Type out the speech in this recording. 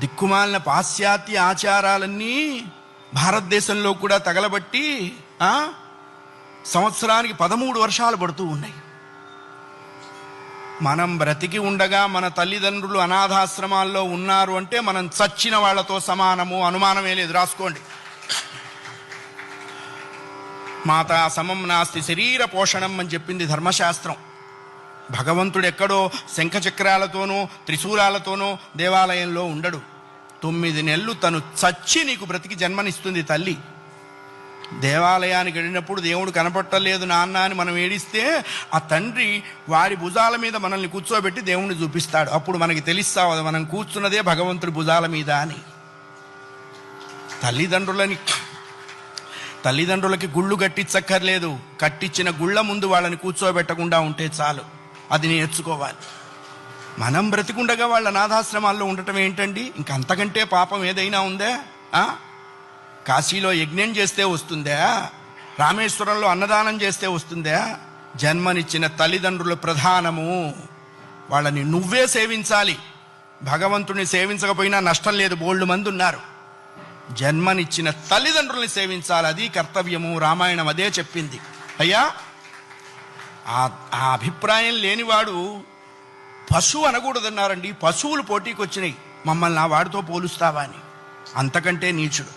దిక్కుమాలిన పాశ్చాత్య ఆచారాలన్నీ భారతదేశంలో కూడా తగలబట్టి సంవత్సరానికి 13 వర్షాలు పడుతూ ఉన్నాయి. మనం బ్రతికి ఉండగా మన తల్లిదండ్రులు అనాథాశ్రమాల్లో ఉన్నారు అంటే మనం చచ్చిన వాళ్లతో సమానము, అనుమానమే లేదు, రాసుకోండి. మాతా సమం నాస్తి శరీర పోషణం అని చెప్పింది ధర్మశాస్త్రం. భగవంతుడు ఎక్కడో శంఖచక్రాలతోనో త్రిశూలాలతోనో దేవాలయంలో ఉండడు. 9 నెలలు తను చచ్చి నీకు బ్రతికి జన్మనిస్తుంది తల్లి. దేవాలయానికి వెళ్ళినప్పుడు దేవుడు కనపట్టలేదు నాన్న అని మనం ఏడిస్తే ఆ తండ్రి వారి భుజాల మీద మనల్ని కూర్చోబెట్టి దేవుణ్ణి చూపిస్తాడు. అప్పుడు మనకి తెలుస్తావు మనం కూర్చున్నదే భగవంతుడి భుజాల మీద అని. తల్లిదండ్రులకి గుళ్ళు కట్టించక్కర్లేదు. కట్టించిన గుళ్ళ ముందు వాళ్ళని కూర్చోబెట్టకుండా ఉంటే చాలు. అది నేర్చుకోవాలి. మనం బ్రతికుండగా వాళ్ళ అనాథాశ్రమాల్లో ఉండటం ఏంటండి? ఇంకంతకంటే పాపం ఏదైనా ఉందా? కాశీలో యజ్ఞం చేస్తే వస్తుందా? రామేశ్వరంలో అన్నదానం చేస్తే వస్తుందా? జన్మనిచ్చిన తల్లిదండ్రుల ప్రధానము. వాళ్ళని నువ్వే సేవించాలి. భగవంతుని సేవించకపోయినా నష్టం లేదు, బోల్డు మంది ఉన్నారు. జన్మనిచ్చిన తల్లిదండ్రుల్ని సేవించాలి, అది కర్తవ్యము. రామాయణం అదే చెప్పింది. అయ్యా, ఆ అభిప్రాయం లేనివాడు పశువు అనకూడదన్నారండి. పశువులు పోటీకి వచ్చినాయి, మమ్మల్ని ఆ వాడితో పోలుస్తావా అని. అంతకంటే నీచుడు.